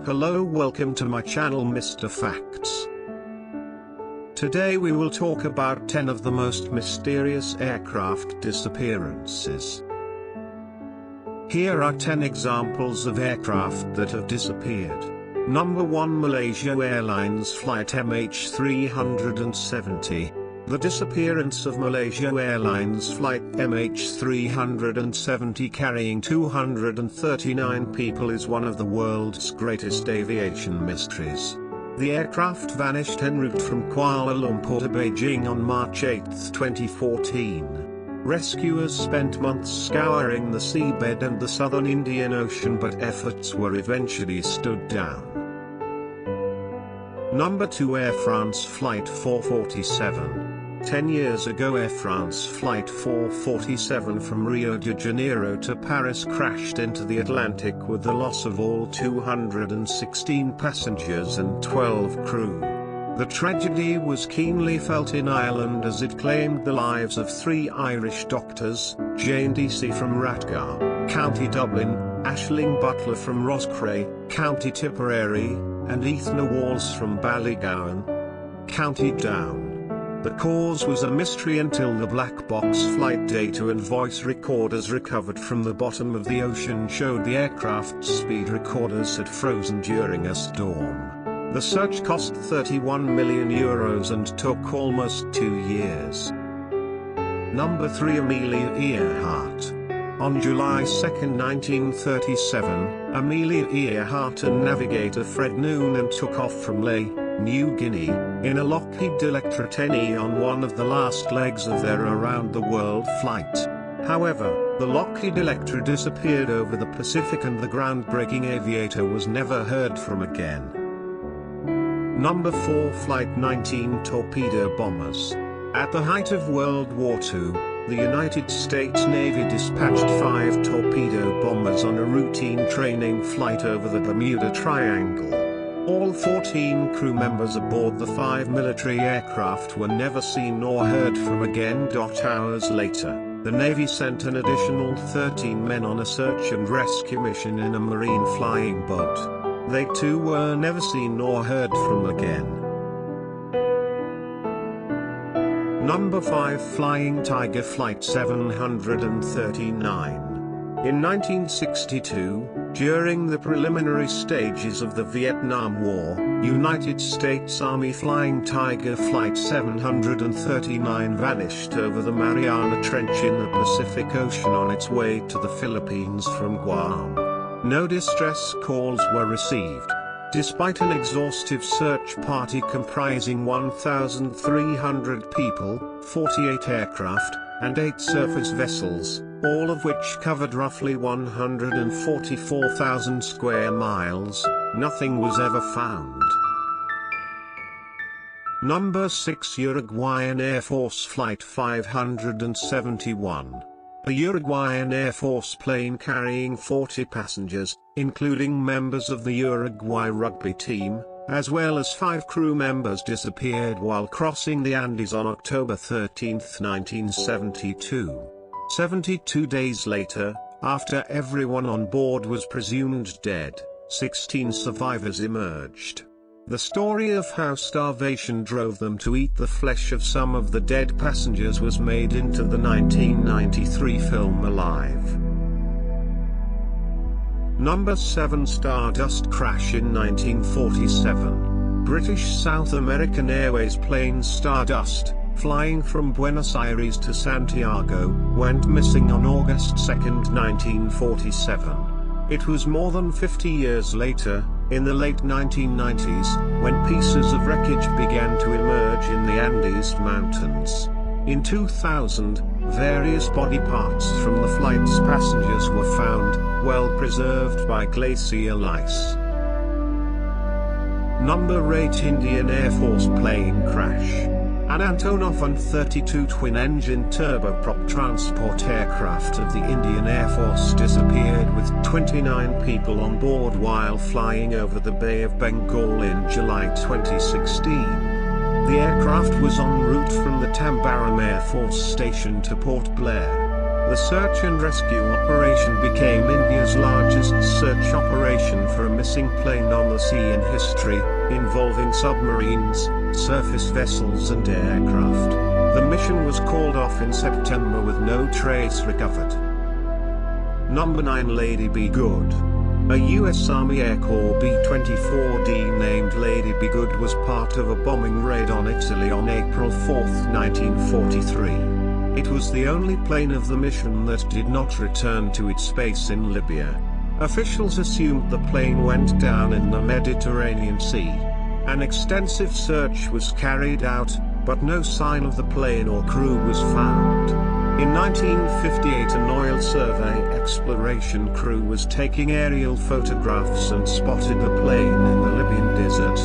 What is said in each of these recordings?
Hello, welcome to my channel Mr. Facts. Today we will talk about 10 of the most mysterious aircraft disappearances. Here are 10 examples of aircraft that have disappeared. Number 1, Malaysia Airlines flight MH370. The disappearance of Malaysia Airlines flight MH370 carrying 239 people is one of the world's greatest aviation mysteries. The aircraft vanished en route from Kuala Lumpur to Beijing on March 8, 2014. Rescuers spent months scouring the seabed and the southern Indian Ocean, but efforts were eventually stood down. Number 2, Air France Flight 447. 10 years ago, Air France Flight 447 from Rio de Janeiro to Paris crashed into the Atlantic with the loss of all 216 passengers and 12 crew. The tragedy was keenly felt in Ireland as it claimed the lives of 3 Irish doctors, Jane Deasy from Rathgar, County Dublin, Aisling Butler from Roscrea, County Tipperary, and Ethna Walls from Ballygowan, County Down. The cause was a mystery until the black box flight data and voice recorders recovered from the bottom of the ocean showed the aircraft's speed recorders had frozen during a storm. The search cost €31 million and took almost 2 years. Number 3, Amelia Earhart. On July 2, 1937, Amelia Earhart and navigator Fred Noonan took off from Lae, New Guinea, in a Lockheed Electra 10E on one of the last legs of their around-the-world flight. However, the Lockheed Electra disappeared over the Pacific and the groundbreaking aviator was never heard from again. Number 4, Flight 19 Torpedo Bombers. At the height of World War II, the United States Navy dispatched 5 torpedo bombers on a routine training flight over the Bermuda Triangle. All 14 crew members aboard the 5 military aircraft were never seen nor heard from again. Hours later, the Navy sent an additional 13 men on a search and rescue mission in a marine flying boat. They too were never seen nor heard from again. Number 5, Flying Tiger Flight 739. In 1962, during the preliminary stages of the Vietnam War, United States Army Flying Tiger Flight 739 vanished over the Mariana Trench in the Pacific Ocean on its way to the Philippines from Guam. No distress calls were received. Despite an exhaustive search party comprising 1,300 people, 48 aircraft, and 8 surface vessels, all of which covered roughly 144,000 square miles, nothing was ever found. Number 6, Uruguayan Air Force Flight 571. A Uruguayan Air Force plane carrying 40 passengers, including members of the Uruguay rugby team, as well as 5 crew members, disappeared while crossing the Andes on October 13, 1972. 72 days later, after everyone on board was presumed dead, 16 survivors emerged. The story of how starvation drove them to eat the flesh of some of the dead passengers was made into the 1993 film Alive. Number 7, Stardust crash in 1947. British South American Airways plane Stardust, flying from Buenos Aires to Santiago, went missing on August 2, 1947. It was more than 50 years later, in the late 1990s, when pieces of wreckage began to emerge in the Andes Mountains. In 2000, various body parts from the flight's passengers were found, well preserved by glacial ice. Number 8, Indian Air Force plane crash. An Antonov An-32 twin-engine turboprop transport aircraft of the Indian Air Force disappeared with 29 people on board while flying over the Bay of Bengal in July 2016. The aircraft was en route from the Tambaram Air Force Station to Port Blair. The search and rescue operation became India's largest search operation for a missing plane on the sea in history, involving submarines, surface vessels and aircraft. The mission was called off in September with no trace recovered. Number 9. Lady Be Good. A U.S. Army Air Corps B-24D named Lady Be Good was part of a bombing raid on Italy on April 4, 1943. It was the only plane of the mission that did not return to its base in Libya. Officials assumed the plane went down in the Mediterranean Sea. An extensive search was carried out, but no sign of the plane or crew was found. In 1958, an oil survey exploration crew was taking aerial photographs and spotted the plane in the Libyan desert.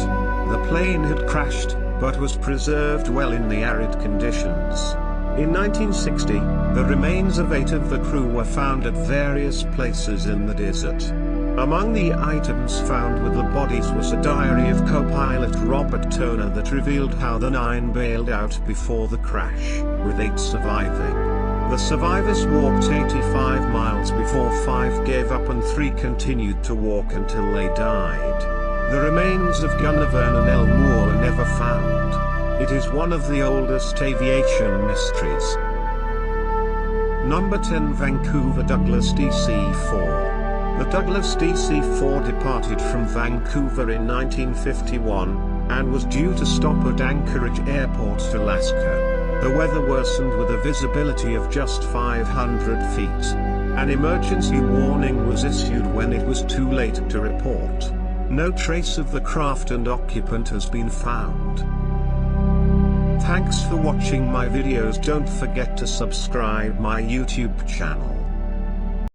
The plane had crashed, but was preserved well in the arid conditions. In 1960, the remains of 8 of the crew were found at various places in the desert. Among the items found with the bodies was a diary of co-pilot Robert Toner that revealed how the 9 bailed out before the crash, with 8 surviving. The survivors walked 85 miles before 5 gave up and 3 continued to walk until they died. The remains of Gunnar Vernon Elmore were never found. It is one of the oldest aviation mysteries. Number 10. Vancouver Douglas DC-4. The Douglas DC-4 departed from Vancouver in 1951, and was due to stop at Anchorage Airport, Alaska. The weather worsened with a visibility of just 500 feet. An emergency warning was issued when it was too late to report. No trace of the craft and occupant has been found. Thanks for watching my videos. Don't forget to subscribe my YouTube channel.